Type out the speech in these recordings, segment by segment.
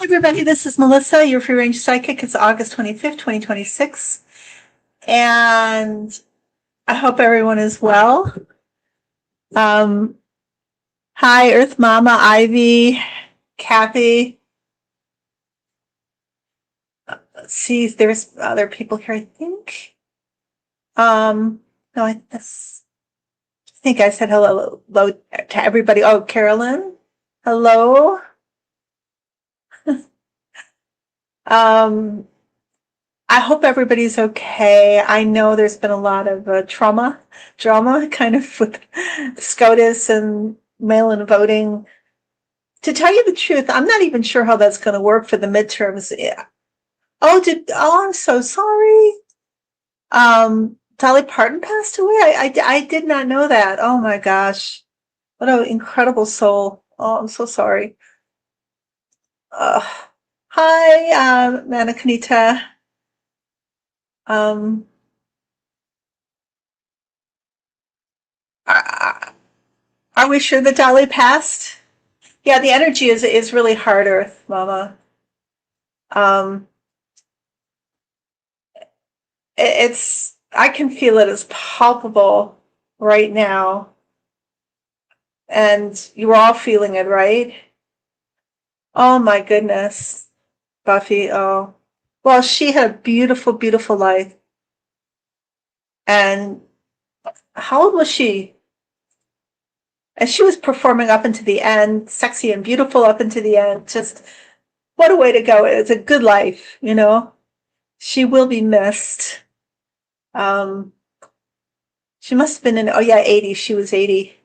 Everybody, this is Melissa, your free range psychic. It's August 25th, 2026. And I hope everyone is well. Hi, Earth Mama, Ivy, Kathy. Let's see if there's other people here, I think. No, I think I said hello to everybody. Oh, Carolyn, hello. I hope everybody's okay. I know there's been a lot of drama kind of with SCOTUS and mail-in voting. To tell you the truth, I'm not even sure how that's going to work for the midterms. Yeah. Oh, I'm so sorry. Dolly Parton passed away. I did not know that. Oh my gosh. What an incredible soul. Oh, I'm so sorry. Hi, Manakanita. Are we sure that Dolly passed? Yeah, the energy is really hard, Earth Mama. I can feel it as palpable right now, and you're all feeling it, right? Oh my goodness, Buffy. Oh, well, she had a beautiful, beautiful life. And how old was she? And she was performing up into the end, sexy and beautiful up into the end. Just what a way to go. It's a good life, you know? She will be missed. She must have been 80. She was 80.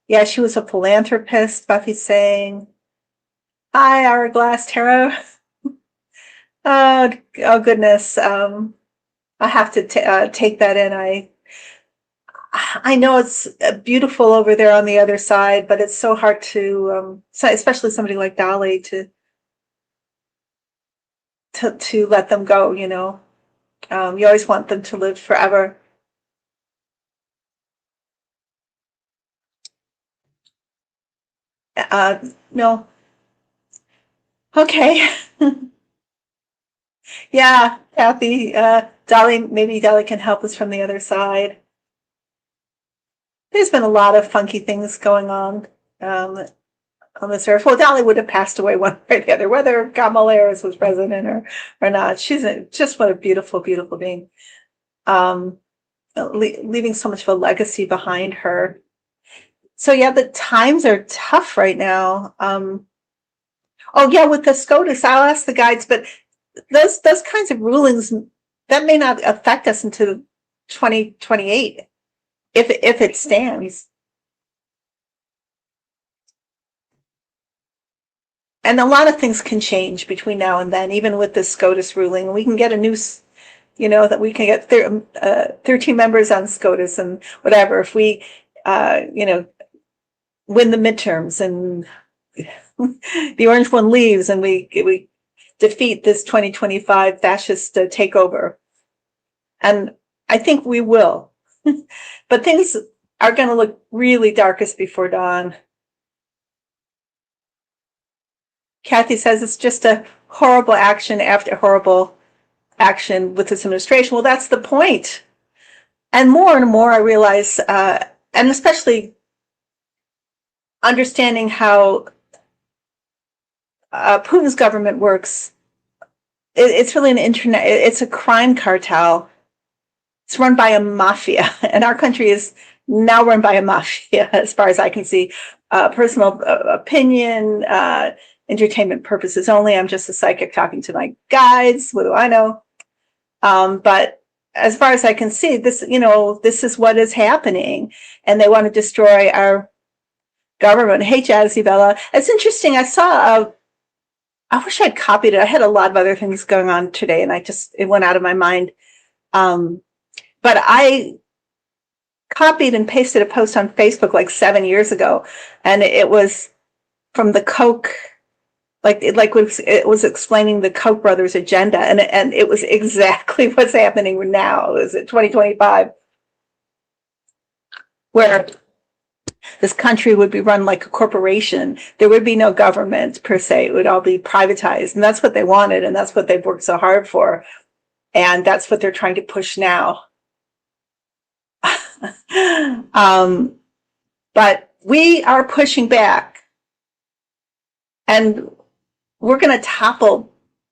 Yeah, she was a philanthropist, Buffy's saying. Hi, Hourglass Tarot. Oh goodness. I have to take that in. I know it's beautiful over there on the other side, but it's so hard to, especially somebody like Dolly, to let them go. You know, you always want them to live forever. No. Okay. Yeah, Kathy. Dolly. Maybe Dolly can help us from the other side. There's been a lot of funky things going on this earth. Well, Dolly would have passed away one way or the other, whether Kamala Harris was president or not. She's just what a beautiful, beautiful being. Leaving so much of a legacy behind her. So yeah, the times are tough right now. Oh yeah, with the SCOTUS, I'll ask the guides, but those kinds of rulings that may not affect us until 2028 if it stands. And a lot of things can change between now and then, even with this SCOTUS ruling. We can get a new, that we can get 13 members on SCOTUS and whatever. If we, win the midterms and the orange one leaves and we defeat this 2025 fascist takeover. And I think we will. But things are going to look really darkest before dawn. Kathy says it's just a horrible action after horrible action with this administration. Well, that's the point. And more I realize, and especially understanding how Putin's government works, it's really it's a crime cartel. It's run by a mafia, and our country is now run by a mafia, as far as I can see. Personal opinion, entertainment purposes only. I'm just a psychic talking to my guides. What do I know? But as far as I can see, this is what is happening, and they want to destroy our government. Hey, Jazzy Bella. It's interesting. I saw I wish I'd copied it. I had a lot of other things going on today, and it went out of my mind. But I copied and pasted a post on Facebook like 7 years ago, and it was from the Koch, it was explaining the Koch brothers' agenda, and it was exactly what's happening now. Is it 2025, where This country would be run like a corporation. There would be no government per se. It would all be privatized. And that's what they wanted. And that's what they've worked so hard for. And that's what they're trying to push now. But we are pushing back. And we're going to topple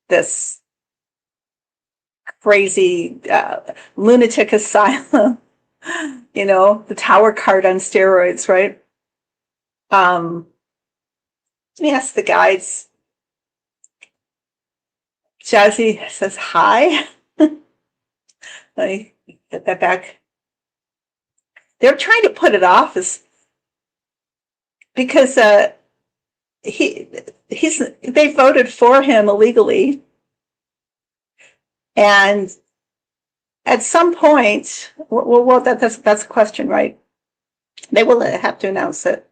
this crazy lunatic asylum. You know, the tower card on steroids, right? Let me ask the guides. Jazzy says hi. Let me get that back. They're trying to put it off because they voted for him illegally, and at some point, well, that's a question, right? They will have to announce it.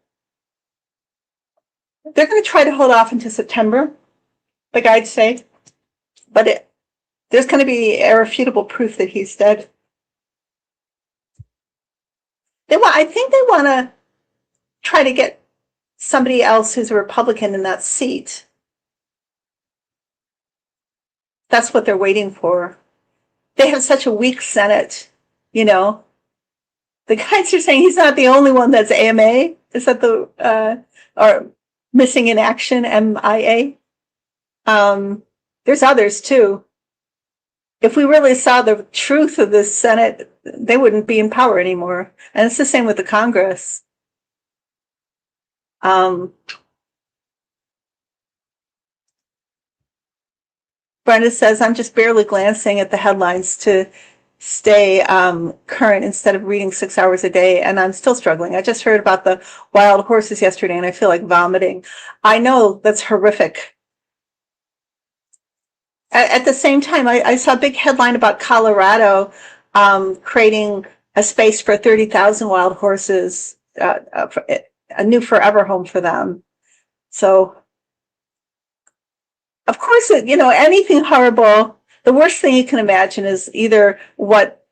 They're going to try to hold off until September, the guides say, but there's going to be irrefutable proof that he's dead. I think they want to try to get somebody else who's a Republican in that seat. That's what they're waiting for. They have such a weak Senate, you know. The guys are saying he's not the only one that's AMA. Is that or missing in action, MIA? There's others too. If we really saw the truth of the Senate, they wouldn't be in power anymore. And it's the same with the Congress. Brenda says, I'm just barely glancing at the headlines to stay current instead of reading 6 hours a day, and I'm still struggling. I just heard about the wild horses yesterday, and I feel like vomiting. I know, that's horrific. At the same time, I saw a big headline about Colorado creating a space for 30,000 wild horses, a new forever home for them. So, of course, you know, anything horrible, the worst thing you can imagine is either what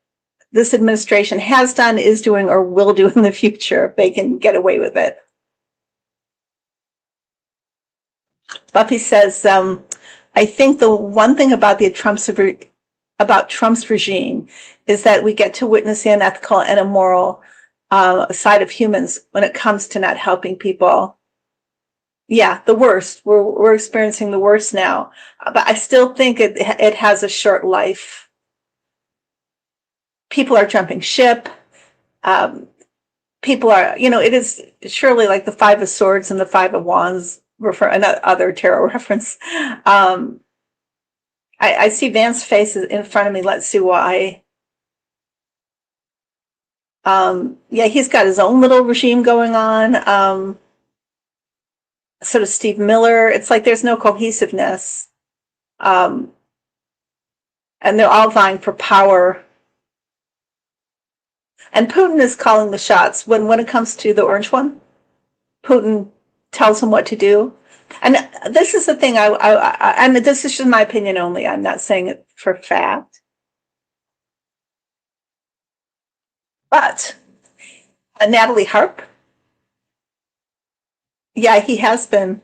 this administration has done, is doing, or will do in the future if they can get away with it. Buffy says, I think the one thing about Trump's regime is that we get to witness the unethical and immoral side of humans when it comes to not helping people. Yeah, the worst. We're experiencing the worst now, but I still think it has a short life. People are jumping ship. People are, you know, it is surely like the Five of Swords and the Five of Wands, another tarot reference. I see Vance's face in front of me. Let's see why. Yeah, he's got his own little regime going on. So does Steve Miller. It's like there's no cohesiveness. And they're all vying for power. And Putin is calling the shots. When it comes to the orange one, Putin tells him what to do. And this is the thing, and this is just my opinion only. I'm not saying it for fact. But Natalie Harp, yeah, he has been.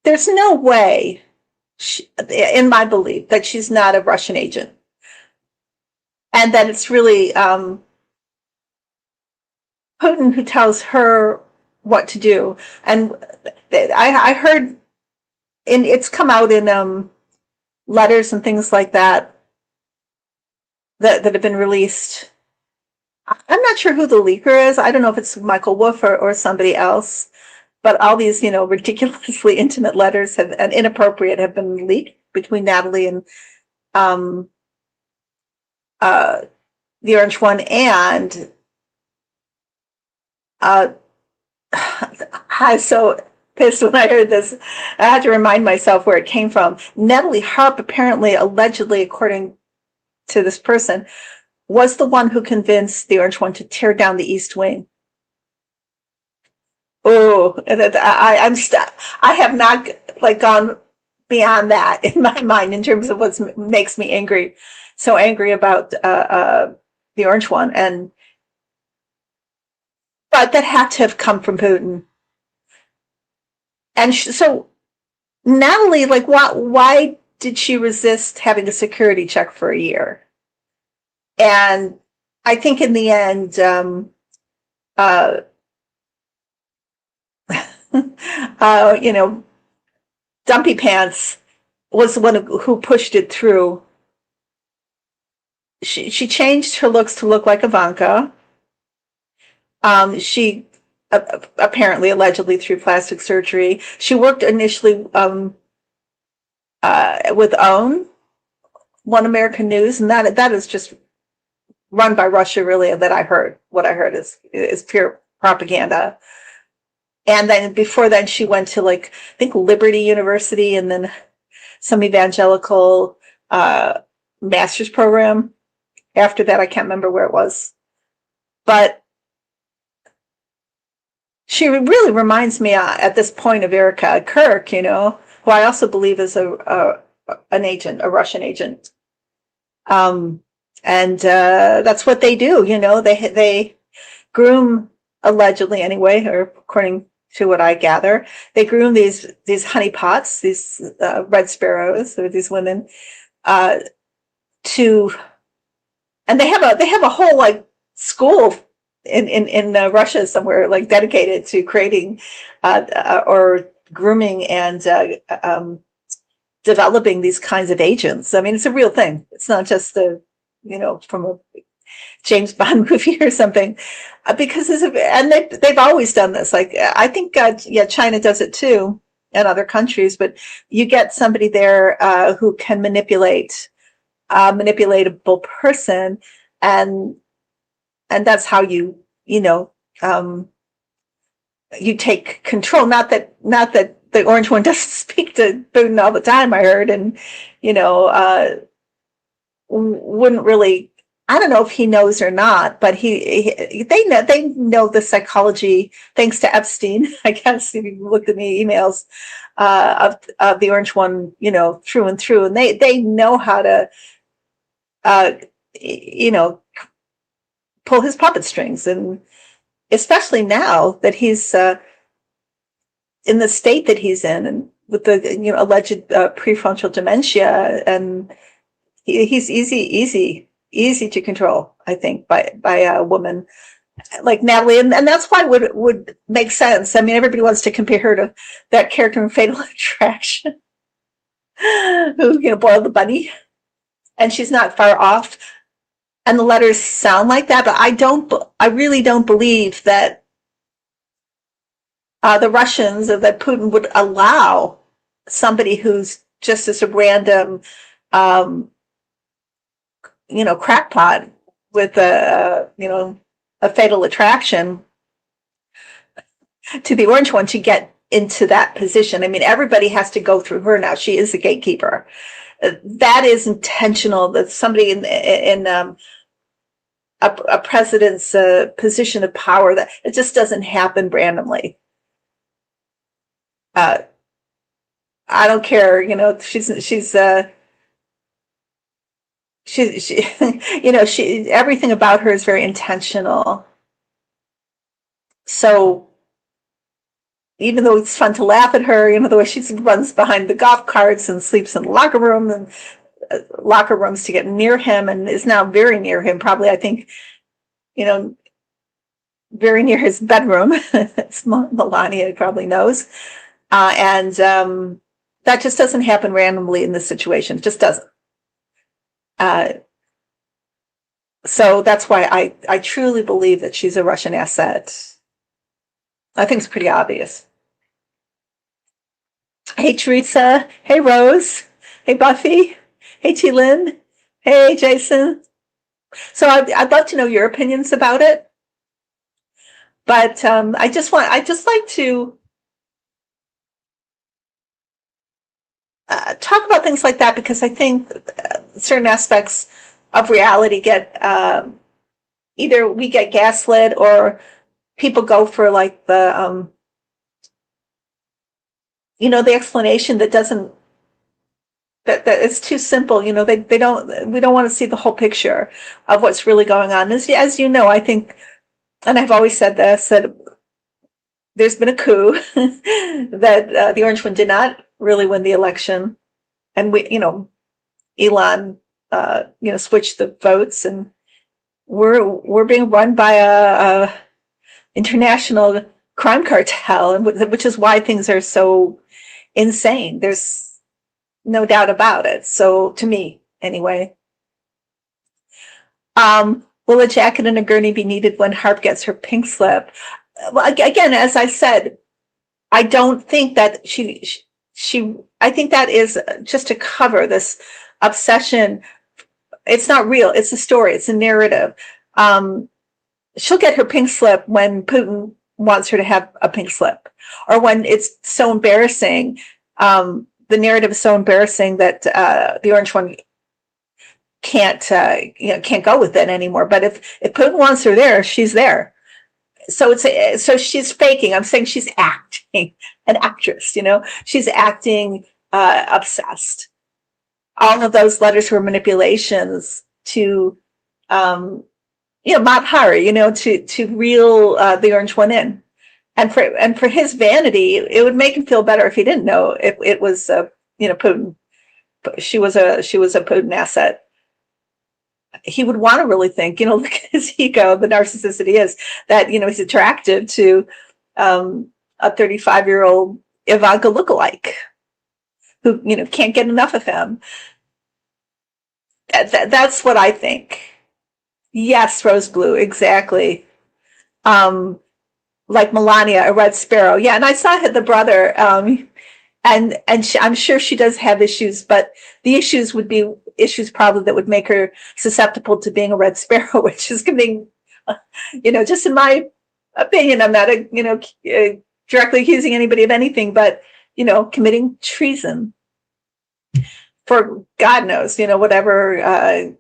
There's no way, in my belief, that she's not a Russian agent. And that it's really Putin who tells her what to do. And I heard, it's come out in letters and things like that have been released. I'm not sure who the leaker is. I don't know if it's Michael Wolff or somebody else, but all these, you know, ridiculously intimate letters and inappropriate have been leaked between Natalie and the orange one. And I was so pissed when I heard this. I had to remind myself where it came from. Natalie Harp, apparently, allegedly, according to this person, was the one who convinced the orange one to tear down the East Wing. Oh, I have not gone beyond that in my mind in terms of what makes me angry. So angry about the orange one. And but that had to have come from Putin. And so Natalie, like, why did she resist having a security check for a year? And I think in the end, uh, you know, Dumpy Pants was the one who pushed it through. She changed her looks to look like Ivanka. She apparently, allegedly, through plastic surgery. She worked initially with OWN, One American News, and that is just run by Russia, really. That I heard. What I heard is pure propaganda. And then before then, she went to, like, I think Liberty University, and then some evangelical master's program. After that, I can't remember where it was, but she really reminds me at this point of Erica Kirk, you know, who I also believe is an agent, a Russian agent. And that's what they do, you know. They groom, allegedly anyway, or according to what I gather, they groom these honeypots, these red sparrows, or these women, to, and they have a whole, like, school in Russia somewhere, like, dedicated to creating or grooming and developing these kinds of agents. I mean, it's a real thing. It's not just from a James Bond movie or something, because and they've always done this. Like, I think, China does it too, and other countries. But you get somebody there who can manipulate a manipulatable person, and that's how you take control. Not that the Orange One doesn't speak to Putin all the time, I heard, and wouldn't really. I don't know if he knows or not, but they know the psychology, thanks to Epstein, I guess, if you looked at the emails of the Orange One, through and through, and they know how to pull his puppet strings, and especially now that he's in the state that he's in, and with the alleged prefrontal dementia, and he's easy to control, I think, by a woman like Natalie, and that's why it would make sense. I mean, everybody wants to compare her to that character in Fatal Attraction, who boiled the bunny, and she's not far off. And the letters sound like that, but I really don't believe that the Russians, or that Putin would allow somebody who's just as a random, crackpot with a fatal attraction to the Orange One to get into that position. I mean, everybody has to go through her now. She is the gatekeeper. That is intentional. That somebody in a president's position of power, that it just doesn't happen randomly. I don't care. She's everything about her is very intentional. So even though it's fun to laugh at her, the way she runs behind the golf carts and sleeps in the locker room, and locker rooms to get near him, and is now very near him, probably, I think, very near his bedroom, as Melania probably knows. And that just doesn't happen randomly in this situation. It just doesn't. So that's why I truly believe that she's a Russian asset. I think it's pretty obvious. Hey, Teresa. Hey, Rose. Hey, Buffy. Hey, T. Lynn. Hey, Jason. So I'd love to know your opinions about it. But I just like to talk about things like that, because I think certain aspects of reality get either we get gaslit, or people go for, like, the the explanation that doesn't, that it's too simple. We don't want to see the whole picture of what's really going on. As you know, I think and I've always said this, that there's been a coup, that the Orange one did not really win the election. And Elon, switched the votes, and we're being run by a international crime cartel, and which is why things are so insane. There's no doubt about it. So to me, anyway. Will a jacket and a gurney be needed when Harp gets her pink slip? Well, again, as I said, I don't think that I think that is just to cover this obsession. It's not real. It's a story. It's a narrative. She'll get her pink slip when Putin wants her to have a pink slip, or when it's so embarrassing. The narrative is so embarrassing that the Orange one can't go with it anymore. But if Putin wants her there, she's there. So so she's faking. I'm saying she's acting, an actress. She's acting obsessed. All of those letters were manipulations to, Madhari, to reel the Orange one in, and for his vanity, it would make him feel better if he didn't know it was Putin. She was a Putin asset. He would want to really think, look at his ego, the narcissist that he is, that he's attracted to a 35-year-old Ivanka lookalike who can't get enough of him. That's what I think. Yes, Rose Blue, exactly. Like Melania, a red sparrow. Yeah, and I saw the brother, and I'm sure she does have issues, but the issues would be issues probably that would make her susceptible to being a red sparrow, which is committing, just in my opinion, I'm not directly accusing anybody of anything, but committing treason for God knows, whatever,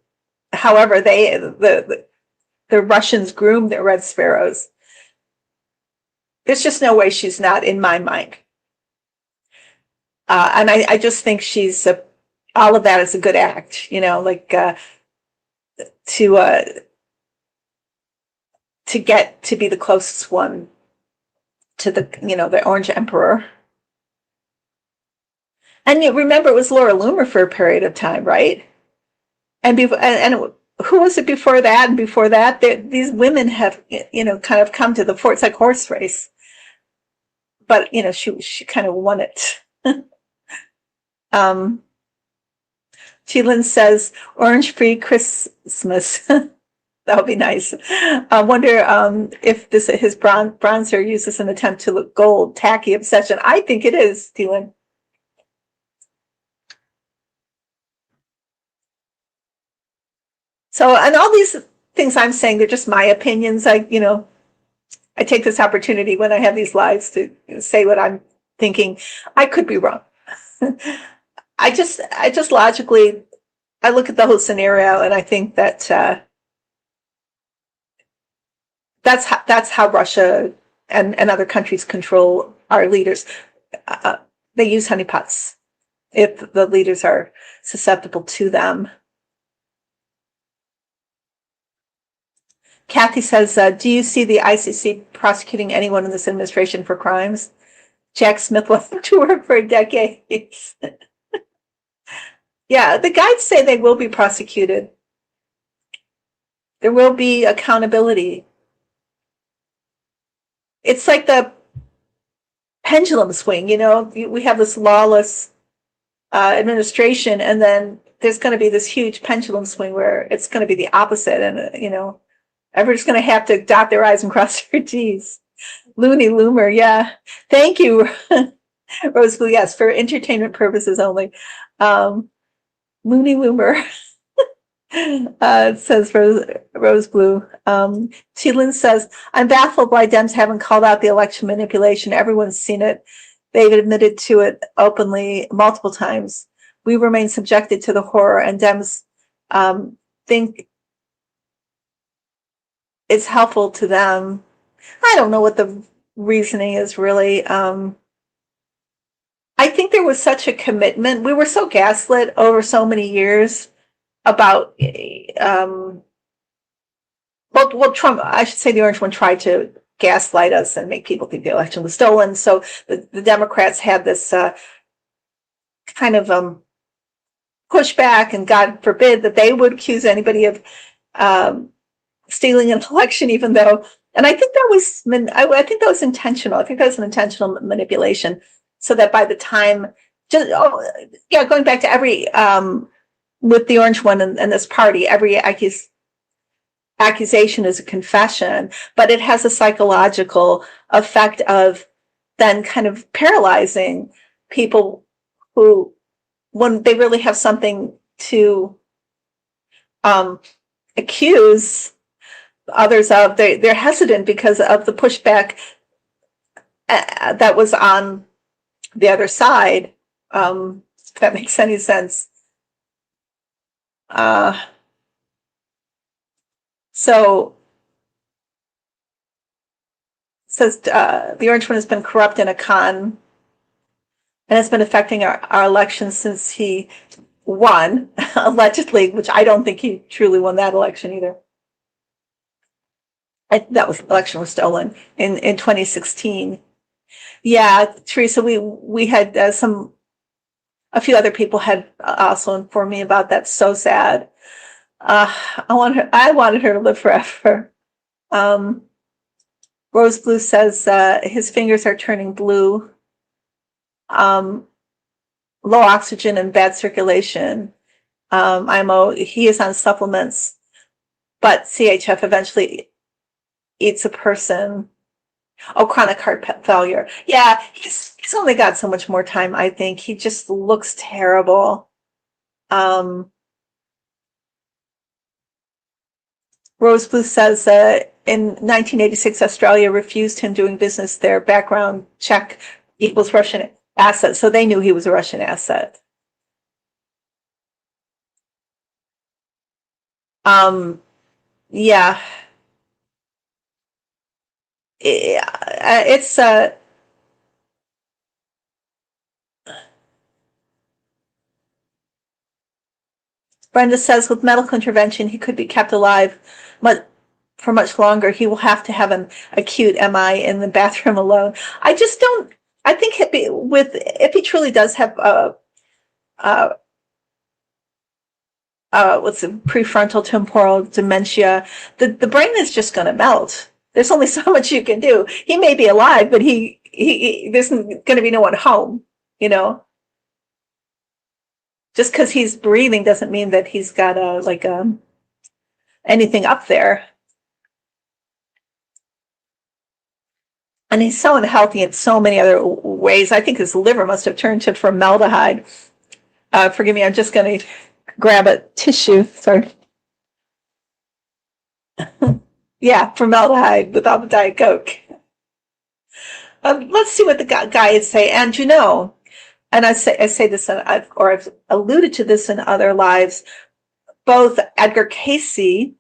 however the Russians groom their red sparrows. There's just no way she's not in my mind. And I just think she's all of that is a good act, to get to be the closest one to the Orange Emperor. And you remember, it was Laura Loomer for a period of time, right? And who was it before that? And before that, these women have, kind of come to the fore. It's like horse race, but she kind of won it. Cheelan says orange-free Christmas. That would be nice. I wonder if his bronzer uses an attempt to look gold, tacky obsession. I think it is, Cheelan. So, and all these things I'm saying, they're just my opinions. I take this opportunity when I have these lives to say what I'm thinking. I could be wrong. I just logically, I look at the whole scenario, and I think that that's how Russia and other countries control our leaders. They use honeypots if the leaders are susceptible to them. Kathy says, do you see the ICC prosecuting anyone in this administration for crimes? Jack Smith went to work for decades. Yeah, the guides say they will be prosecuted. There will be accountability. It's like the pendulum swing, we have this lawless administration, and then there's going to be this huge pendulum swing where it's going to be the opposite, and everybody's going to have to dot their I's and cross their T's. Looney Loomer, yeah. Thank you, Rose Blue. Yes, for entertainment purposes only. Looney Loomer, says Rose Blue. Cheelan says, I'm baffled why Dems haven't called out the election manipulation. Everyone's seen it. They've admitted to it openly multiple times. We remain subjected to the horror, and Dems think it's helpful to them. I don't know what the reasoning is really. I think there was such a commitment. We were so gaslit over so many years about Well, Trump, I should say the orange one tried to gaslight us and make people think the election was stolen. So the Democrats had this kind of pushback, and God forbid that they would accuse anybody of stealing an election, even though, and I think that was, I think that was intentional. I think that was an intentional manipulation, so that by the time, going back to every, with the orange one and this party, every accusation is a confession, but it has a psychological effect of then kind of paralyzing people who, when they really have something to accuse others of, they're hesitant because of the pushback that was on the other side. If that makes any sense. So it says the orange one has been corrupt and a con, and it's been affecting our elections since he won, allegedly, which I don't think he truly won that election either. That election was stolen in 2016. Yeah, Teresa, we had a few other people had also informed me about that. So sad. I wanted her to live forever. Rose Blue says his fingers are turning blue. Low oxygen and bad circulation. He is on supplements, but CHF eventually eats a person. Oh, chronic heart failure. Yeah, he's only got so much more time, I think. He just looks terrible. Rose Blue says in 1986, Australia refused him doing business there. Background check equals Russian asset. So they knew he was a Russian asset. Yeah. It's Brenda says with medical intervention, he could be kept alive for much longer. He will have to have an acute MI in the bathroom alone. I just don't, I think if he truly does have what's the prefrontal temporal dementia, the brain is just going to melt. There's only so much you can do. He may be alive, but there's going to be no one home, Just because he's breathing doesn't mean that he's got anything up there. And he's so unhealthy in so many other ways. I think his liver must have turned to formaldehyde. Forgive me, I'm just going to grab a tissue. Sorry. Yeah, formaldehyde with all the Diet Coke. Let's see what the guys say. And and I say this, or I've alluded to this in other lives, both Edgar Cayce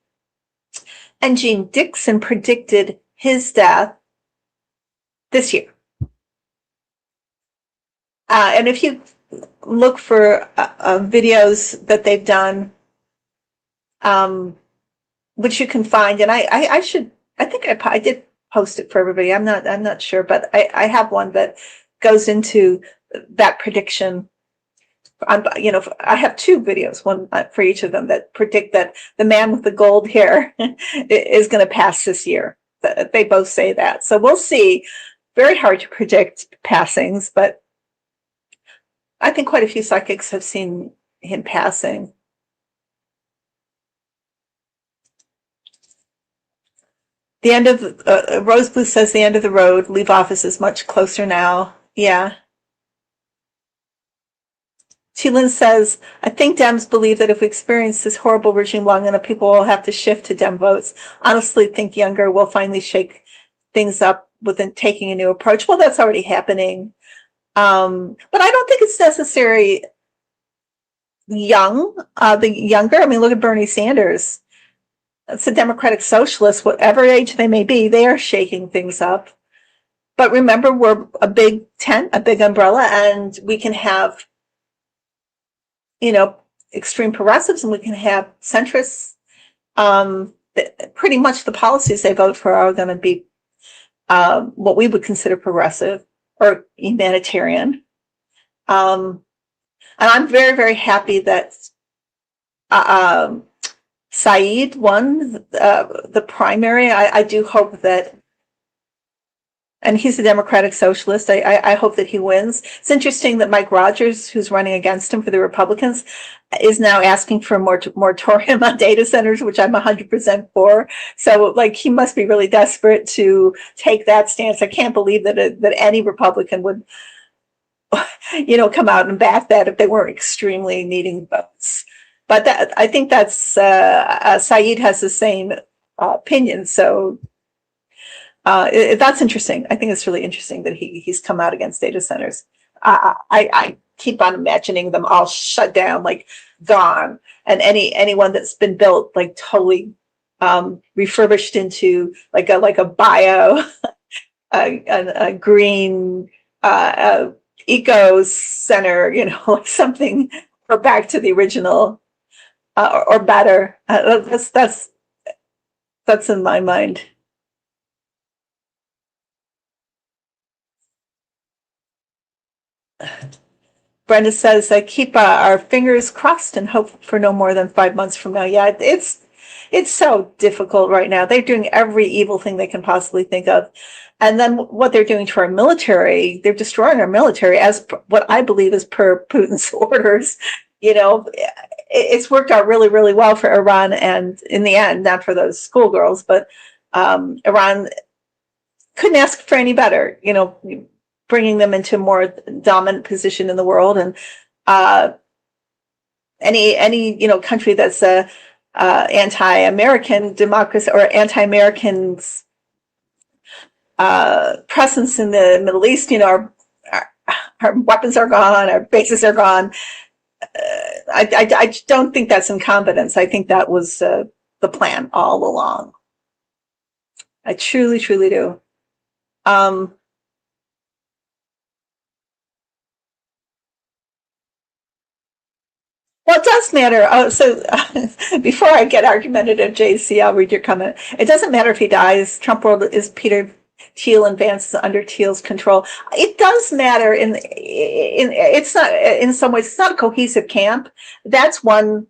and Jeane Dixon predicted his death this year. And if you look for videos that they've done, which you can find, and I think I did post it for everybody. I'm not sure, but I have one that goes into that prediction. I have two videos, one for each of them, that predict that the man with the gold hair is going to pass this year. They both say that. So we'll see. Very hard to predict passings, but I think quite a few psychics have seen him passing. The end of Rose Blue says the end of the road. Leave office is much closer now. Yeah. T-Lin says, I think Dems believe that if we experience this horrible regime long enough, people will have to shift to Dem votes. Honestly, think Younger will finally shake things up within taking a new approach. Well, that's already happening. But I don't think it's necessary the younger. I mean, look at Bernie Sanders. It's a democratic socialist, whatever age they may be, they are shaking things up. But remember, we're a big tent, a big umbrella, and we can have, extreme progressives, and we can have centrists. pretty much the policies they vote for are going to be what we would consider progressive or humanitarian. And I'm very, very happy that Saeed won the primary. I do hope that, and he's a Democratic Socialist. I hope that he wins. It's interesting that Mike Rogers, who's running against him for the Republicans, is now asking for a moratorium on data centers, which I'm 100% for. So, like, he must be really desperate to take that stance. I can't believe that any Republican would, come out and back that if they weren't extremely needing votes. But I think that's Saeed has the same opinion. So that's interesting. I think it's really interesting that he's come out against data centers. I keep on imagining them all shut down, like gone, and anyone that's been built like totally refurbished into like a bio, a green eco center, like something, or back to the original. Or better. That's in my mind. Brenda says, "I keep our fingers crossed and hope for no more than 5 months from now." Yeah, it's so difficult right now. They're doing every evil thing they can possibly think of, and then what they're doing to our military, they're destroying our military as what I believe is per Putin's orders. It's worked out really, really well for Iran, and in the end, not for those schoolgirls, but Iran couldn't ask for any better. Bringing them into a more dominant position in the world, and any country that's a anti-American democracy or anti-American presence in the Middle East. Our weapons are gone, our bases are gone. I don't think that's incompetence. I think that was the plan all along. I truly, truly do. Well, it does matter. Oh, so before I get argumentative, JC, I'll read your comment. It doesn't matter if he dies. Trump world is Peter Thiel and Vance is under Thiel's control. It does matter it's not, in some ways, it's not a cohesive camp. That's one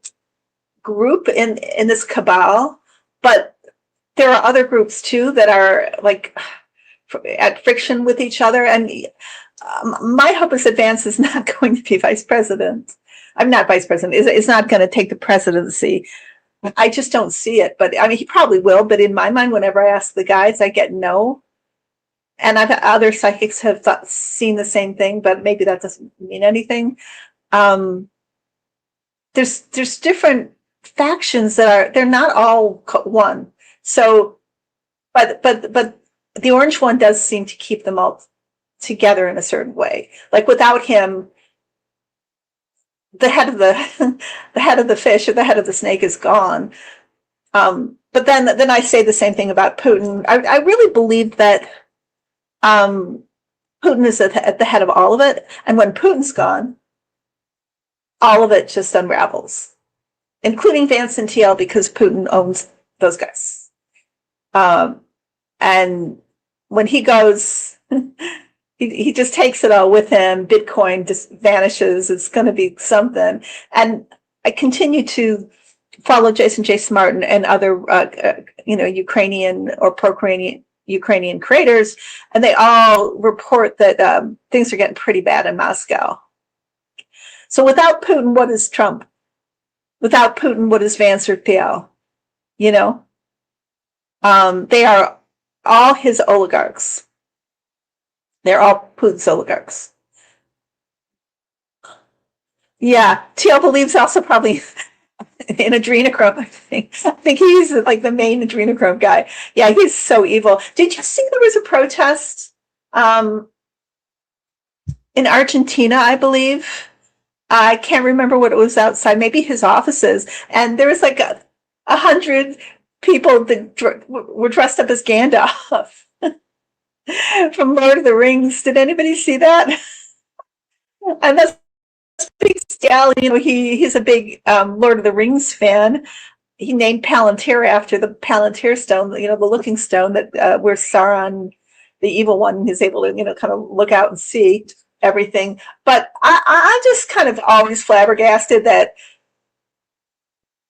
group in this cabal, but there are other groups too that are like at friction with each other. And my hope is that Vance is not going to be vice president. I'm not vice president. Is not going to take the presidency. I just don't see it. But I mean, he probably will. But in my mind, whenever I ask the guys, I get no. And other psychics have seen the same thing, but maybe that doesn't mean anything. There's different factions they're not all one. So, but the orange one does seem to keep them all together in a certain way. Like without him, the head of the fish or the head of the snake is gone. But then I say the same thing about Putin. I really believe that Putin is at the head of all of it, and when Putin's gone, all of it just unravels, including Vance and TL, because Putin owns those guys. And when he goes, he just takes it all with him. Bitcoin just vanishes. It's going to be something. And I continue to follow Jason J. Smart and other, Ukrainian or pro-Ukrainian creators, and they all report that things are getting pretty bad in Moscow. So without Putin, what is Trump? Without Putin, what is Vance or Thiel? They are all his oligarchs. They're all Putin's oligarchs. Yeah, Thiel believes also probably in adrenochrome. I think he's like the main adrenochrome guy. Yeah, he's so evil. Did you see there was a protest in Argentina, I believe? I can't remember what it was outside, maybe his offices. And there was like 100 people that were dressed up as Gandalf from Lord of the Rings. Did anybody see that? And that's big Scal, he's a big Lord of the Rings fan. he named Palantir after the Palantir stone, the looking stone that where Sauron, the evil one, is able to, kind of look out and see everything. But I'm just kind of always flabbergasted that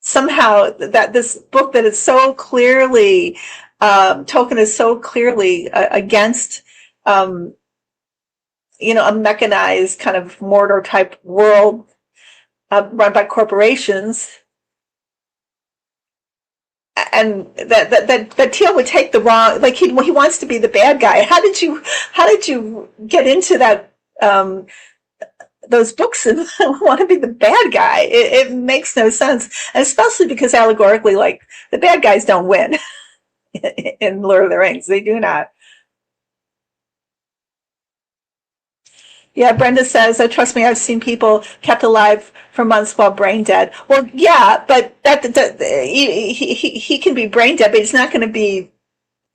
somehow that this book that is so clearly, Tolkien is so clearly against, a mechanized kind of Mordor type world run by corporations, and that Teal would take the wrong, like he wants to be the bad guy. How did you get into that, those books and want to be the bad guy? It makes no sense, and especially because allegorically, like, the bad guys don't win in Lord of the Rings. They do not. Yeah, Brenda says, trust me, I've seen people kept alive for months while brain dead. Well, yeah, but he can be brain dead, but he's not going to be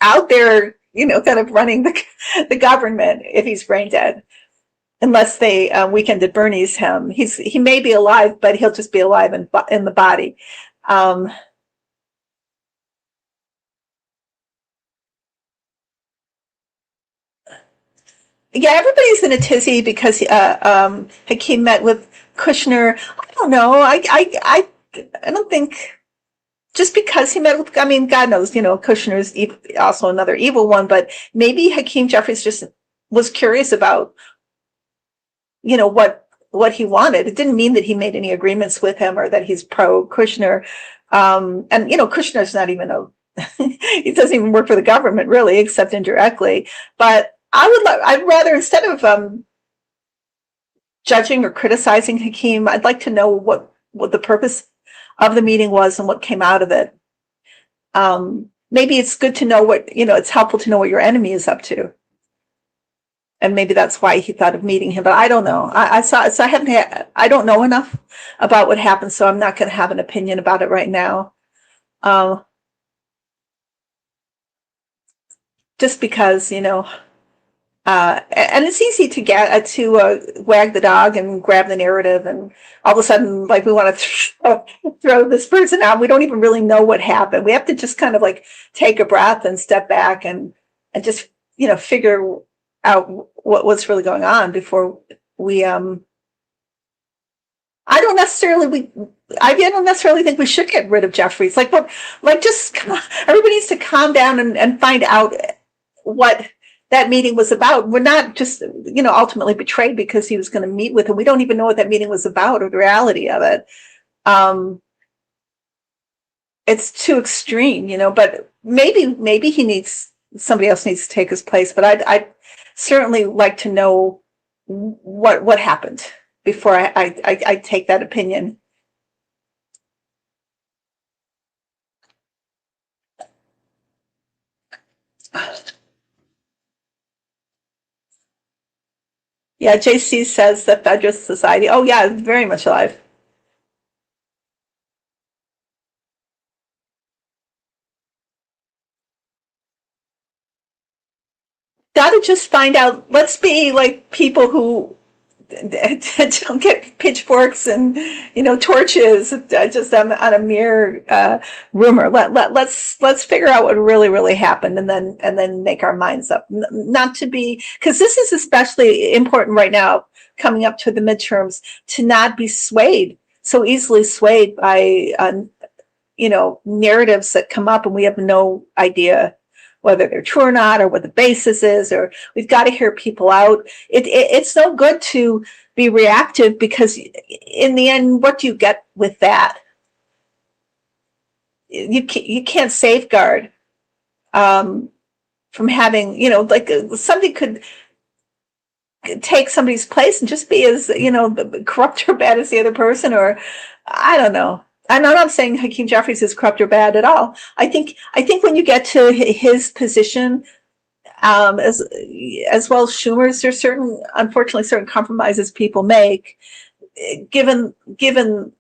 out there, kind of running the government if he's brain dead, unless they Weekend at Bernie's him. He may be alive, but he'll just be alive in the body. Yeah, everybody's in a tizzy because Hakeem met with Kushner. I don't know. I don't think just because he met with. I mean, God knows, Kushner's also another evil one. But maybe Hakeem Jeffries just was curious about, what he wanted. It didn't mean that he made any agreements with him or that he's pro Kushner. And Kushner's not even he doesn't even work for the government really, except indirectly. But I'd rather, instead of judging or criticizing Hakeem, I'd like to know what the purpose of the meeting was and what came out of it. Maybe it's good to know it's helpful to know what your enemy is up to. And maybe that's why he thought of meeting him, but I don't know. I don't know enough about what happened, so I'm not going to have an opinion about it right now. Just because, and it's easy to get to wag the dog and grab the narrative, and all of a sudden, like, we want to throw this person out. We don't even really know what happened. We have to just kind of like take a breath and step back and just figure out what's really going on before we. I don't necessarily think we should get rid of Jeffries. Like, what? Like, just everybody needs to calm down and find out what that meeting was about. We're not just, ultimately betrayed because he was going to meet with him. We don't even know what that meeting was about or the reality of it. It's too extreme, but maybe somebody else needs to take his place. But I'd certainly like to know what happened before I take that opinion. Yeah, JC says the Federalist Society. Oh, yeah, very much alive. Gotta just find out. Let's be like people who don't get pitchforks and torches just on a mere rumor. Let's figure out what really happened, and then make our minds up. Not to be, because this is especially important right now, coming up to the midterms, to not be so easily swayed by narratives that come up and we have no idea whether they're true or not, or what the basis is, or we've got to hear people out. It's no good to be reactive, because in the end, what do you get with that? You can't safeguard from having, like, somebody could take somebody's place and just be as, corrupt or bad as the other person, or I don't know. I'm not saying Hakeem Jeffries is corrupt or bad at all. I think when you get to his position, as well as Schumer's, there's unfortunately certain compromises people make, given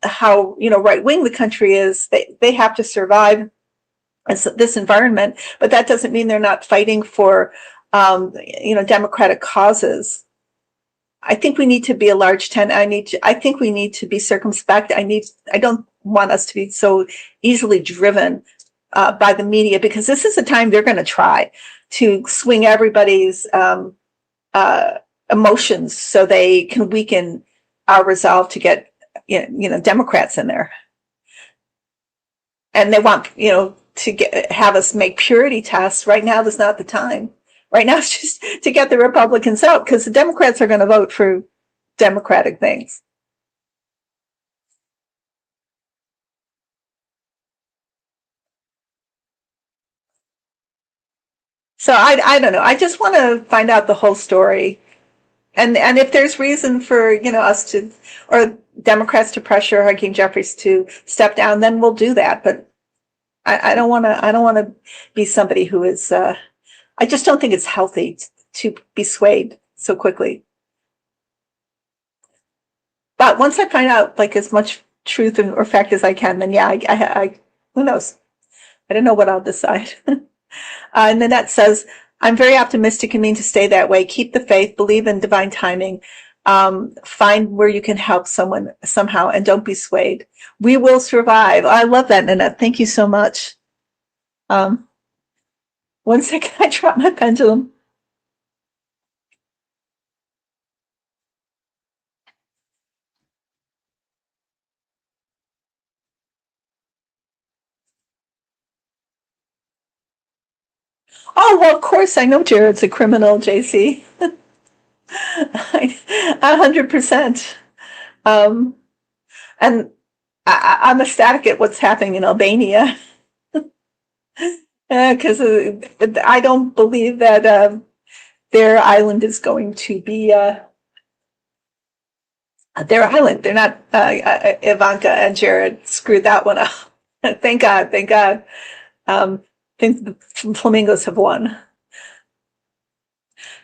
how right wing the country is. They have to survive this environment, but that doesn't mean they're not fighting for democratic causes. I think we need to be a large tent. I think we need to be circumspect. I want us to be so easily driven by the media, because this is the time they're going to try to swing everybody's emotions so they can weaken our resolve to get Democrats in there. And they want to have us make purity tests. Right now is not the time. Right now it's just to get the Republicans out, because the Democrats are going to vote for Democratic things. So I don't know. I just want to find out the whole story, and if there's reason for us to, or Democrats to pressure Hakeem Jeffries to step down, then we'll do that. But I don't want to. I don't want to be somebody who is. I just don't think it's healthy to be swayed so quickly. But once I find out like as much truth or fact as I can, then yeah, I who knows? I don't know what I'll decide. And Nanette says, I'm very optimistic and mean to stay that way. Keep the faith, believe in divine timing, find where you can help someone somehow, and don't be swayed. We will survive. I love that, Nanette. Thank you so much. 1 second, I dropped my pendulum. Oh, well, of course, I know Jared's a criminal, JC. 100%. And I'm ecstatic at what's happening in Albania. Because I don't believe that their island is going to be their island. They're not, Ivanka and Jared screwed that one up. Thank God, thank God. I think the Flamingos have won.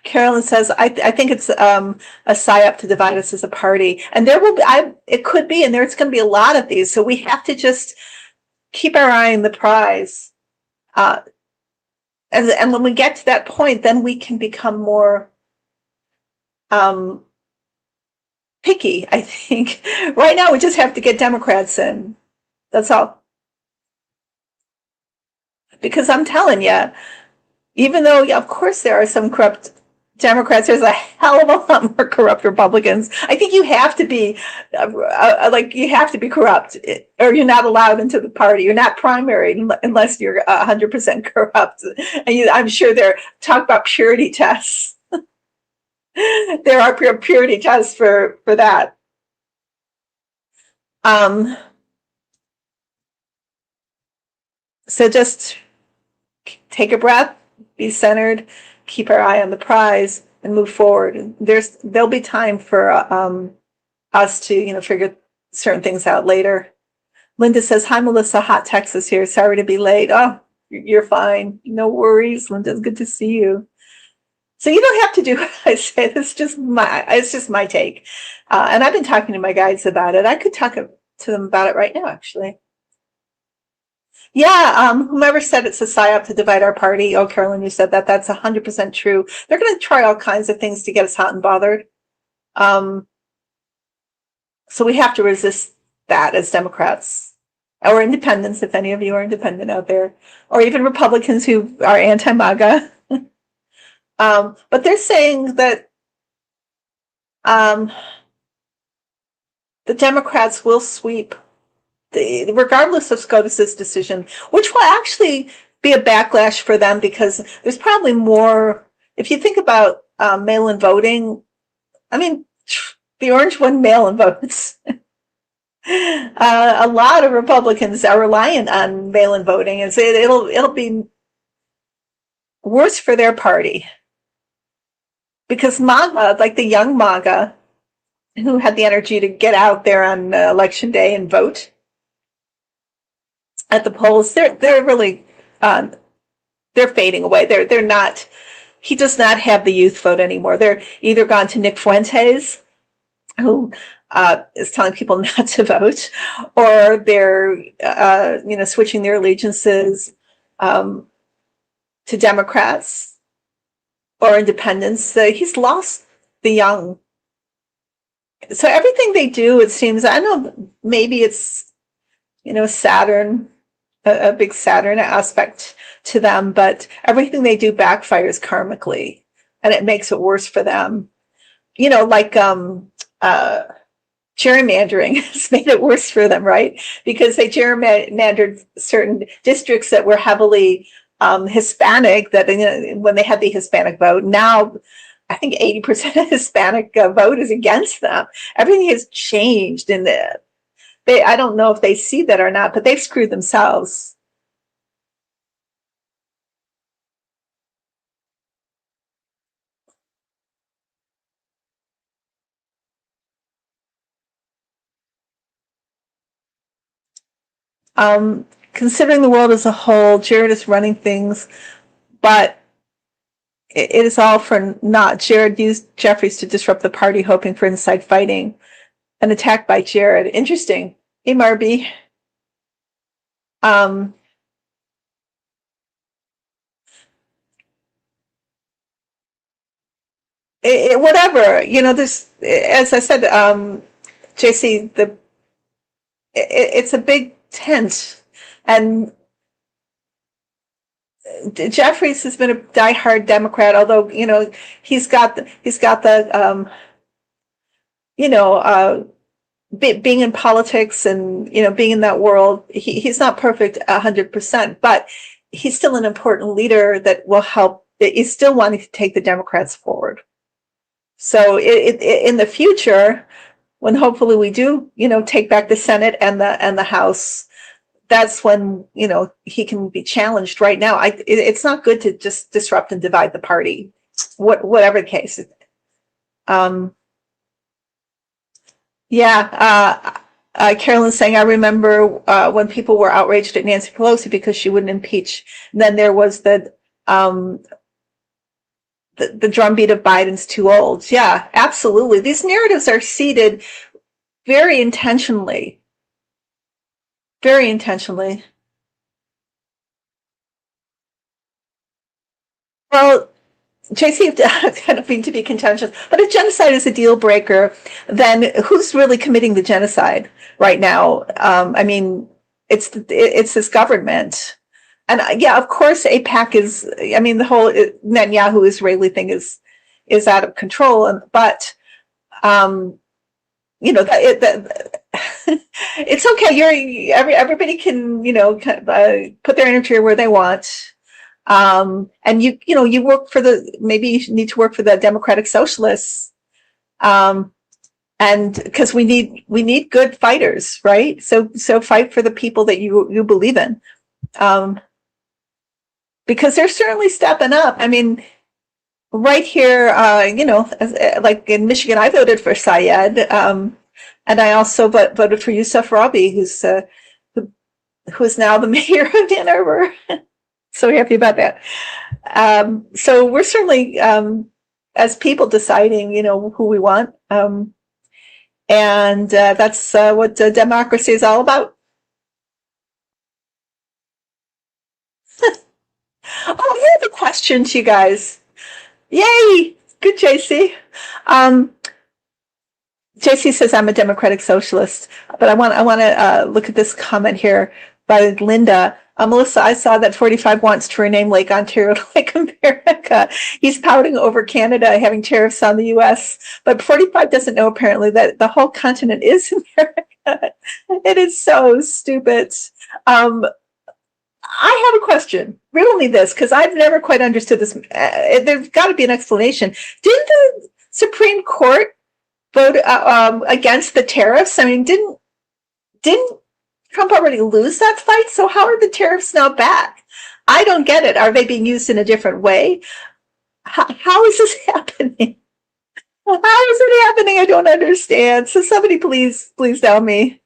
Carolyn says, I think it's a psyop to divide us as a party. And there will be, it could be, and there's going to be a lot of these. So we have to just keep our eye on the prize. And when we get to that point, then we can become more picky, I think. Right now, we just have to get Democrats in. That's all. Because I'm telling you, even though, yeah, of course, there are some corrupt Democrats, there's a hell of a lot more corrupt Republicans. I think you have to be you have to be corrupt, or you're not allowed into the party. You're not primary unless you're 100% corrupt. And I'm sure they're talk about purity tests. There are purity tests for that. So just take a breath, be centered, keep our eye on the prize, and move forward. There'll be time for us to figure certain things out later. Linda says, "Hi Melissa, hot Texas here. Sorry to be late." Oh, you're fine. No worries, Linda. It's good to see you. So you don't have to do what I say. It's just my take. And I've been talking to my guides about it. I could talk to them about it right now, actually. Yeah, whomever said it's a psyop to divide our party. Oh, Carolyn, you said that. That's 100% true. They're going to try all kinds of things to get us hot and bothered. So we have to resist that as Democrats or independents, if any of you are independent out there, or even Republicans who are anti-MAGA. But they're saying that the Democrats will sweep regardless of SCOTUS's decision, which will actually be a backlash for them, because there's probably more. If you think about mail-in voting, I mean, the orange won mail-in votes. A lot of Republicans are reliant on mail-in voting, and so it'll be worse for their party, because MAGA, like the young MAGA, who had the energy to get out there on election day and vote at the polls, they're really they're fading away. They're not. He does not have the youth vote anymore. They're either gone to Nick Fuentes, who is telling people not to vote, or they're switching their allegiances to Democrats or independents. He's lost the young. So everything they do, it seems, I know maybe it's Saturn, a big Saturn aspect to them, but everything they do backfires karmically, and it makes it worse for them. Like gerrymandering has made it worse for them, right? Because they gerrymandered certain districts that were heavily Hispanic, that when they had the Hispanic vote. Now I think 80% of Hispanic vote is against them. Everything has changed in I don't know if they see that or not, but they've screwed themselves. Considering the world as a whole, Jared is running things, but it is all for naught. Jared used Jeffries to disrupt the party, hoping for inside fighting. An attack by Jared. Interesting. Hey, Marby. Whatever, this, as I said, JC, it's a big tent, and Jeffries has been a diehard Democrat, although he's got the being in politics and being in that world. He's not perfect 100%, but he's still an important leader that will help. He's still wanting to take the Democrats forward. So in the future, when hopefully we do, take back the Senate and the House, that's when he can be challenged. Right now, it's not good to just disrupt and divide the party, whatever the case. Carolyn's saying, I remember when people were outraged at Nancy Pelosi because she wouldn't impeach. And then there was the drumbeat of Biden's too old. Yeah, absolutely. These narratives are seeded very intentionally. Very intentionally. Well, JC, I don't mean to be contentious, but if genocide is a deal breaker, then who's really committing the genocide right now? It's this government. And of course, AIPAC is, the whole Netanyahu Israeli thing is out of control. But, it's okay. Everybody can, put their energy where they want. And you work for maybe you need to work for the Democratic Socialists. And because we need good fighters, right? So fight for the people that you believe in. Because they're certainly stepping up. Right here, like in Michigan, I voted for Syed, and I also voted for Yousef Rabhi, who is now the mayor of Ann Arbor. So happy about that. So we're certainly, as people, deciding, who we want, and that's what democracy is all about. Oh, I have a question to you guys. Yay! Good, JC. JC says I'm a democratic socialist, but I want to look at this comment here by Linda. Melissa, I saw that 45 wants to rename Lake Ontario to Lake America. He's pouting over Canada having tariffs on the U.S., but 45 doesn't know apparently that the whole continent is America. It is so stupid. I have a question. Riddle me this, because I've never quite understood this. There's got to be an explanation. Didn't the Supreme Court vote against the tariffs? Didn't Trump already lose that fight? So how are the tariffs now back? I don't get it. Are they being used in a different way? How is this happening? How is it happening? I don't understand. So somebody please tell me.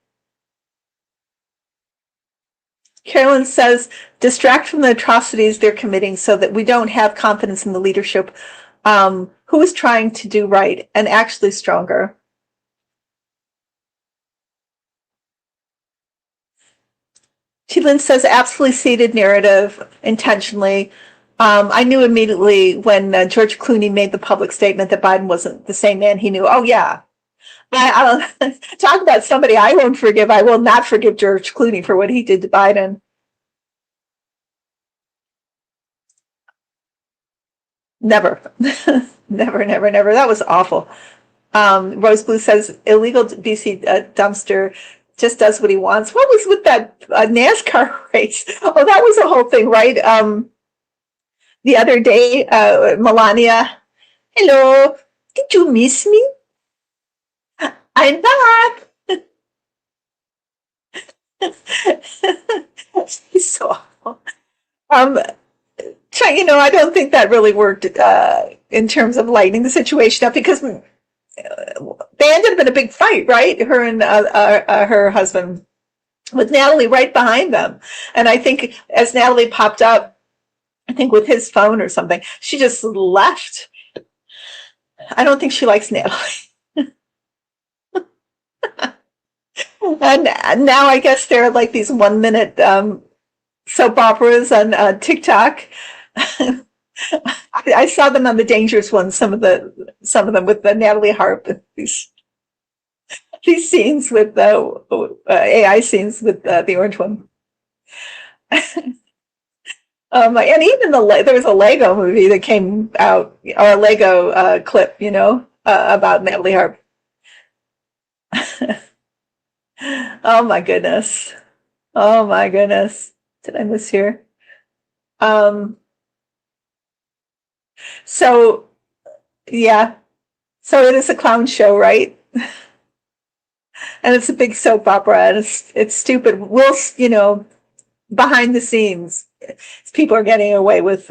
Carolyn says, distract from the atrocities they're committing so that we don't have confidence in the leadership who is trying to do right and actually stronger. Lynn says, absolutely seeded narrative intentionally. I knew immediately when George Clooney made the public statement that Biden wasn't the same man he knew. Oh, yeah. I'll talk about somebody I won't forgive. I will not forgive George Clooney for what he did to Biden. Never, never, never, never. That was awful. Rose Blue says illegal BC dumpster just does what he wants. What was with that NASCAR race? Oh, that was a whole thing, right? The other day, Melania, hello, did you miss me? I'm back. She's so awful. Um, I don't think that really worked in terms of lightening the situation up because they ended up in a big fight, right? Her and her husband with Natalie right behind them. And I think as Natalie popped up, I think with his phone or something, she just left. I don't think she likes Natalie. And now I guess they're like these 1 minute soap operas on TikTok. I saw them on the dangerous ones. Some of them with the Natalie Harp. These scenes with the AI scenes with the orange one. And even there was a Lego movie that came out, or a Lego clip, about Natalie Harp. Oh my goodness. Oh my goodness. Did I miss here? Um, so yeah. So it is a clown show, right? And it's a big soap opera and it's stupid. Behind the scenes, people are getting away with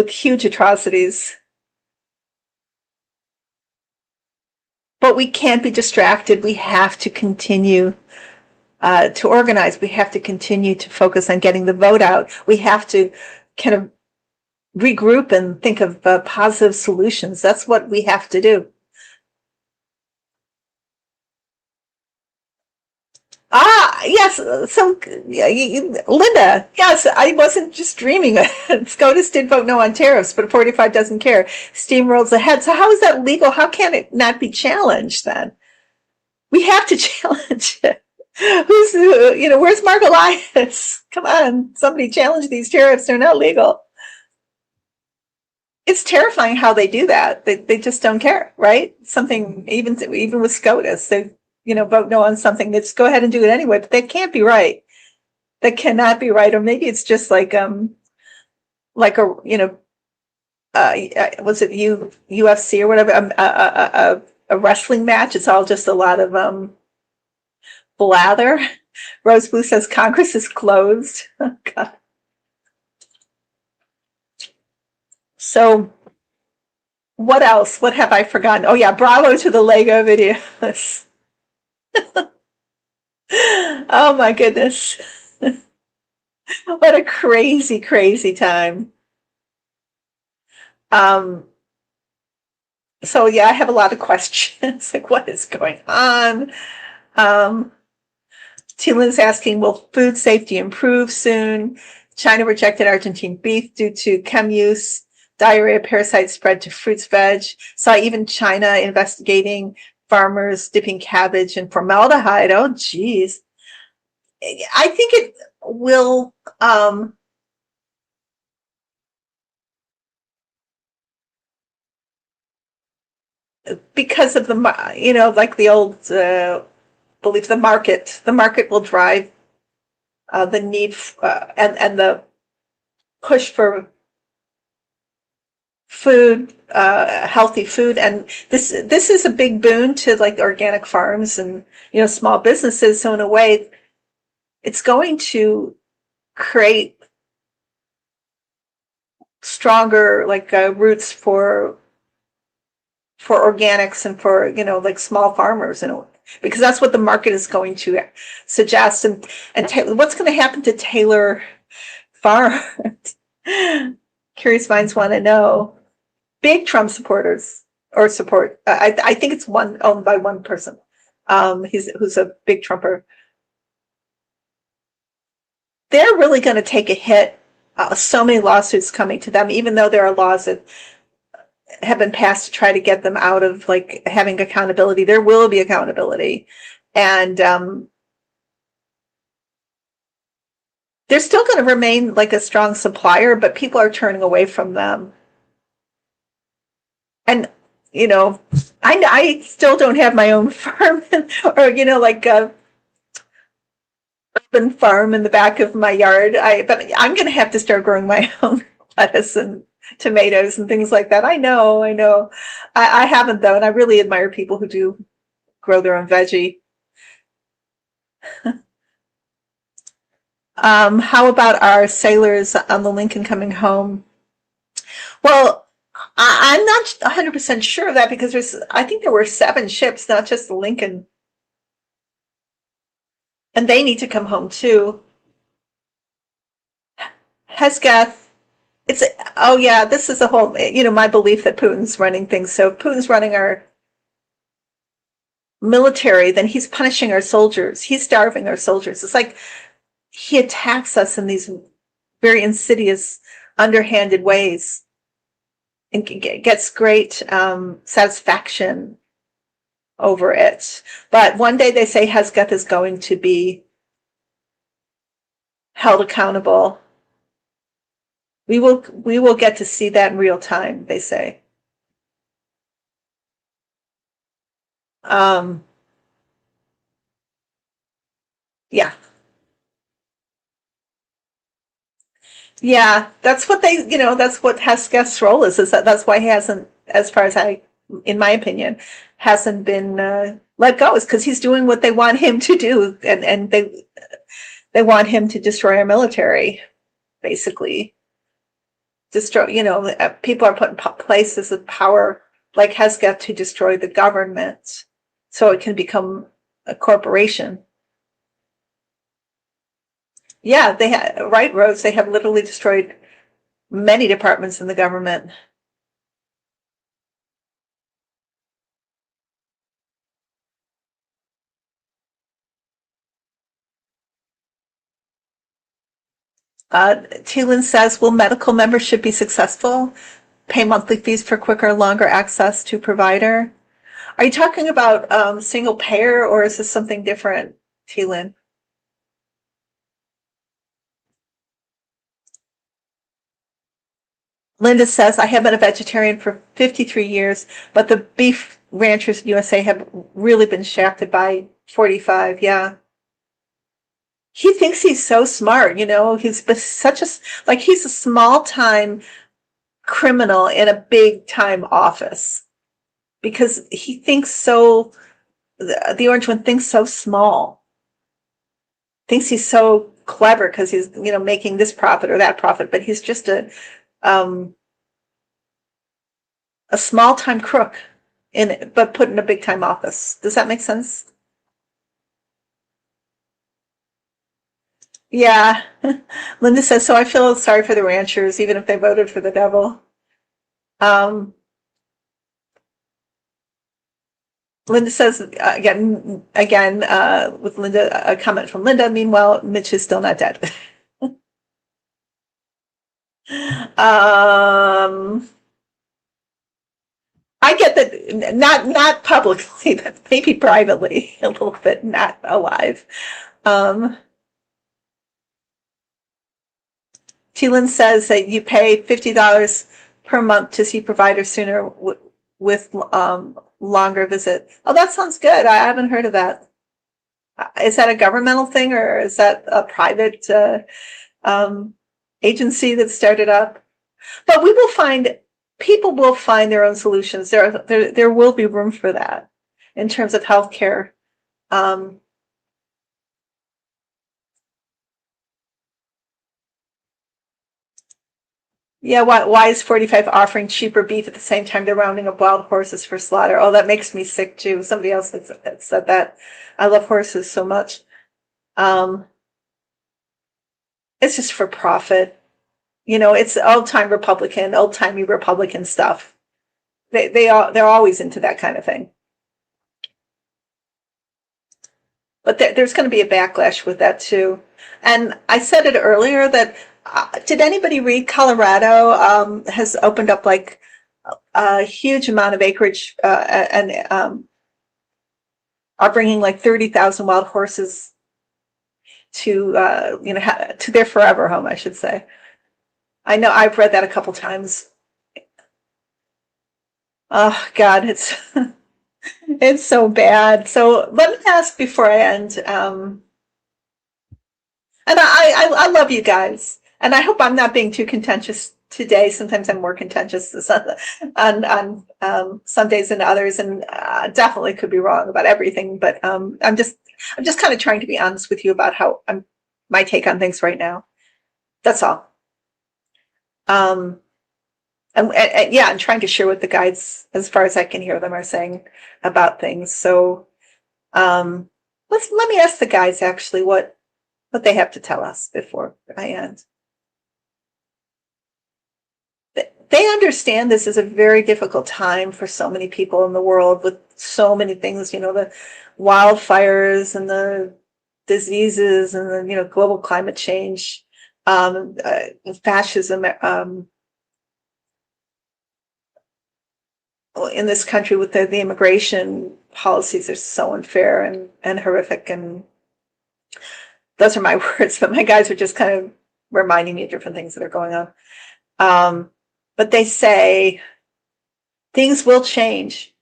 huge atrocities. But we can't be distracted. We have to continue to organize. We have to continue to focus on getting the vote out. We have to kind of regroup and think of positive solutions. That's what we have to do. Yes. So, yeah, Linda, yes, I wasn't just dreaming. SCOTUS did vote no on tariffs, but 45 doesn't care. Steamrolls ahead. So how is that legal? How can it not be challenged then? We have to challenge it. Where's Mark Elias? Come on, somebody challenge these tariffs. They're not legal. It's terrifying how they do that. They just don't care, right? Something, even with SCOTUS, they, vote no on something. Let's go ahead and do it anyway, but that can't be right. That cannot be right. Or maybe it's just like was it UFC or whatever, a wrestling match. It's all just a lot of blather. Rose Blue says Congress is closed. Oh, God. So what else? What have I forgotten? Oh yeah, bravo to the Lego videos. Oh my goodness. What a crazy, crazy time. Um, so yeah, I have a lot of questions. Like what is going on? Um, Tilin's asking, will food safety improve soon? China rejected Argentine beef due to chem use. Diarrhea parasites spread to fruits, veg. Saw even China investigating farmers dipping cabbage in formaldehyde. Oh, geez. I think it will, because of like the old belief, the market will drive the need and the push for food, healthy food, and this is a big boon to like organic farms and small businesses. So in a way, it's going to create stronger like roots for organics and for like small farmers and because that's what the market is going to suggest and what's going to happen to Taylor Farms. Curious minds want to know. Big Trump supporters or support. I think it's owned by one person. Who's a big Trumper. They're really going to take a hit. So many lawsuits coming to them, even though there are laws that have been passed to try to get them out of like having accountability. There will be accountability, and they're still going to remain like a strong supplier, but people are turning away from them. And I still don't have my own farm, or like a urban farm in the back of my yard. But I'm going to have to start growing my own lettuce and tomatoes and things like that. I know. I haven't though, and I really admire people who do grow their own veggie. How about our sailors on the Lincoln coming home? Well, I'm not 100% sure of that because I think there were 7 ships, not just the Lincoln, and they need to come home too. Hesketh, oh yeah, this is a whole, my belief that Putin's running things. So if Putin's running our military, then he's punishing our soldiers. He's starving our soldiers. It's like he attacks us in these very insidious, underhanded ways and gets great satisfaction over it. But one day they say Hesketh is going to be held accountable. We will get to see that in real time, they say. Yeah. Yeah, that's what that's what Hesketh's role is that's why he hasn't, as far as in my opinion, hasn't been let go, is because he's doing what they want him to do, and they want him to destroy our military, basically. Destroy, people are put in places of power like Hesketh to destroy the government so it can become a corporation. Yeah, right, Rose. They have literally destroyed many departments in the government. Thielen says, will medical membership be successful? Pay monthly fees for quicker, longer access to provider? Are you talking about single payer, or is this something different, Thielen? Linda says, I have been a vegetarian for 53 years, but the beef ranchers in USA have really been shafted by 45. Yeah. He thinks he's so smart, he's such he's a small time criminal in a big time office because he thinks so, the orange one thinks so small, thinks he's so clever because he's, making this profit or that profit, but he's just a small time crook but put in a big time office. Does that make sense? Yeah. Linda says, so I feel sorry for the ranchers, even if they voted for the devil. Linda says, again, with Linda, a comment from Linda, meanwhile, Mitch is still not dead. I get that, not publicly, but maybe privately, a little bit, not alive. Thielen says that you pay $50 per month to see providers sooner with longer visit. Oh, that sounds good. I haven't heard of that. Is that a governmental thing, or is that a private agency that started up? But people will find their own solutions. There will be room for that in terms of healthcare. Yeah, why is 45 offering cheaper beef at the same time they're rounding up wild horses for slaughter? Oh, that makes me sick too. Somebody else had said that. I love horses so much. It's just for profit. It's old-timey Republican stuff. They're always into that kind of thing. But there's going to be a backlash with that too. And I said it earlier that did anybody read Colorado has opened up like a huge amount of acreage, and are bringing like 30,000 wild horses to, to their forever home, I should say. I know I've read that a couple times. Oh God, it's it's so bad. So let me ask before I end. And I love you guys, and I hope I'm not being too contentious today. Sometimes I'm more contentious on some days than others, and definitely could be wrong about everything. But I'm just kind of trying to be honest with you about how my take on things right now. That's all. Um, and yeah, I'm trying to share what the guides, as far as I can hear them, are saying about things. So um, let me ask the guides actually what they have to tell us before I end. They understand this is a very difficult time for so many people in the world with so many things, the wildfires and the diseases and the, global climate change, fascism, in this country with the immigration policies are so unfair and horrific. And those are my words, but my guys are just kind of reminding me of different things that are going on. But they say things will change.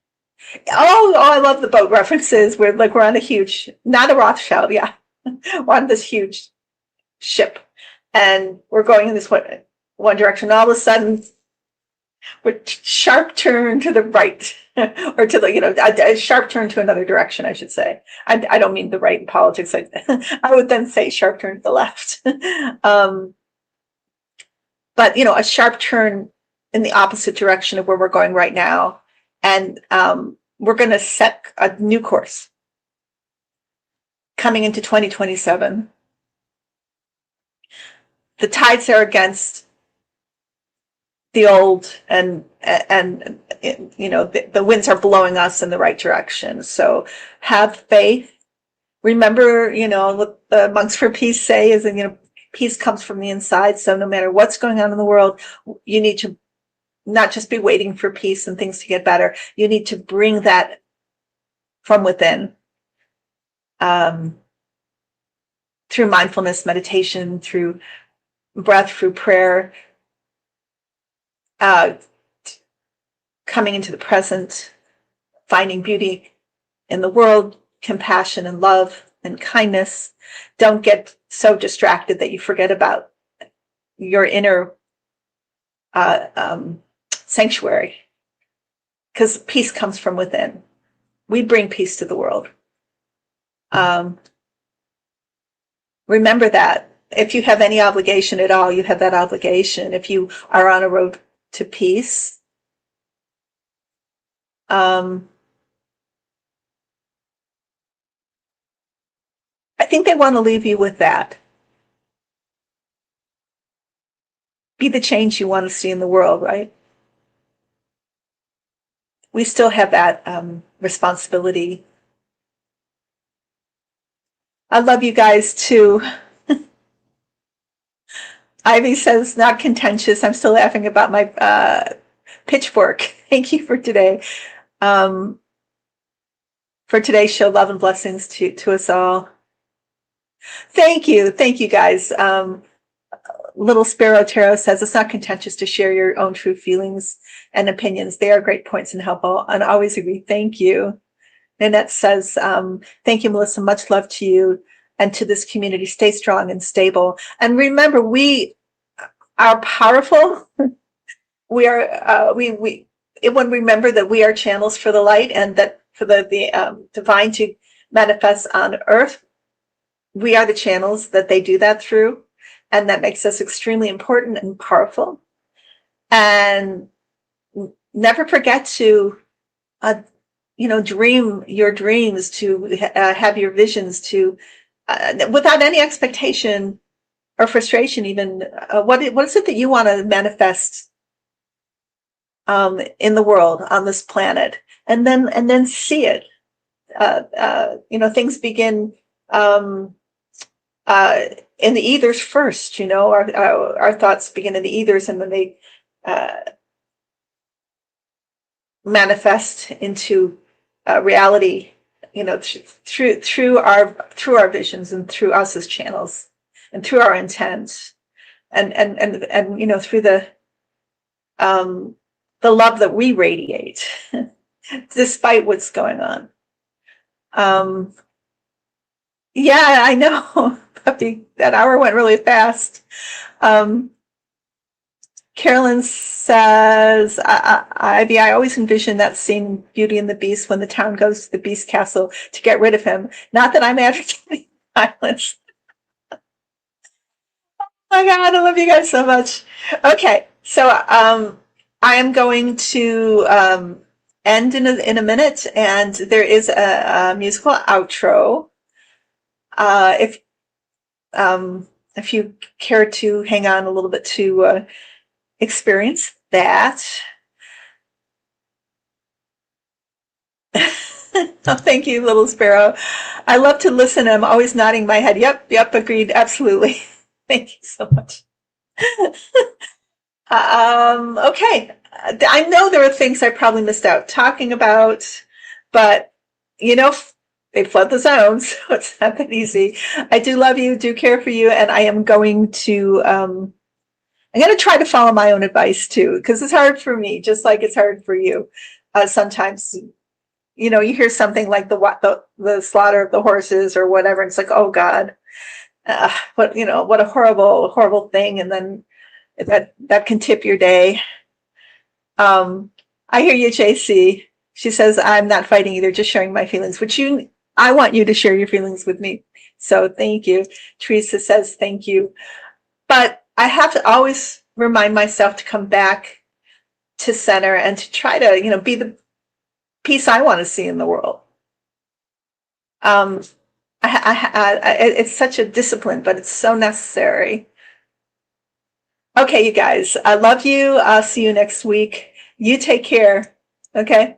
I love the boat references. We're on a huge, not a Rothschild, yeah. We're on this huge ship, and we're going in this one direction. All of a sudden, we're sharp turn to the right, or to the a sharp turn to another direction, I should say. I don't mean the right in politics. I would then say sharp turn to the left. But a sharp turn in the opposite direction of where we're going right now, and we're going to set a new course coming into 2027. The tides are against the old, and the winds are blowing us in the right direction. So have faith. Remember, what the Monks for Peace say is, peace comes from the inside. So no matter what's going on in the world, you need to not just be waiting for peace and things to get better. You need to bring that from within, through mindfulness, meditation, through breath, through prayer, coming into the present, finding beauty in the world, compassion and love and kindness. Don't get so distracted that you forget about your inner sanctuary, because peace comes from within. We bring peace to the world. Remember that. If you have any obligation at all, you have that obligation. If you are on a road to peace, I think they want to leave you with that. Be the change you want to see in the world, right? We still have that responsibility. I love you guys too. Ivy says, not contentious. I'm still laughing about my pitchfork. Thank you for today. For today's show, love and blessings to us all. Thank you guys. Little Sparrow Tarot says, it's not contentious to share your own true feelings and opinions. They are great points and helpful, and I always agree. Thank you. Nanette says, thank you, Melissa. Much love to you and to this community. Stay strong and stable. And remember, we are powerful. We are, when we remember that we are channels for the light, and that for the divine to manifest on earth, we are the channels that they do that through. And that makes us extremely important and powerful. And never forget to, dream your dreams, to have your visions, to, without any expectation or frustration, even, what is it that you want to manifest in the world, on this planet, and then see it. Things begin in the ethers first. Our thoughts begin in the ethers, and then they manifest into reality, you know, through our visions and through us as channels and through our intent and you know, through the love that we radiate despite what's going on. Yeah, I know. Puppy, that hour went really fast. Carolyn says, Ivy, I always envision that scene in Beauty and the Beast when the town goes to the Beast Castle to get rid of him. Not that I'm advocating violence. Oh my God, I love you guys so much. Okay, so I am going to end in a minute, and there is a musical outro. If you care to hang on a little bit to experience that. Oh, thank you, little sparrow. I love to listen. I'm always nodding my head. Yep, agreed. Absolutely. Thank you so much. Okay. I know there are things I probably missed out talking about, but you know, they flood the zone, so it's not that easy. I do love you, do care for you, and I am going to I'm going to try to follow my own advice too, because it's hard for me, just like it's hard for you. Sometimes, you know, you hear something like the slaughter of the horses or whatever, and it's like, oh God, what a horrible thing, and then that can tip your day. I hear you, JC. She says, I'm not fighting either, just sharing my feelings, I want you to share your feelings with me. So thank you. Teresa says, thank you. But I have to always remind myself to come back to center and to try to, you know, be the peace I want to see in the world. It's such a discipline, but it's so necessary. Okay, you guys, I love you. I'll see you next week. You take care. Okay.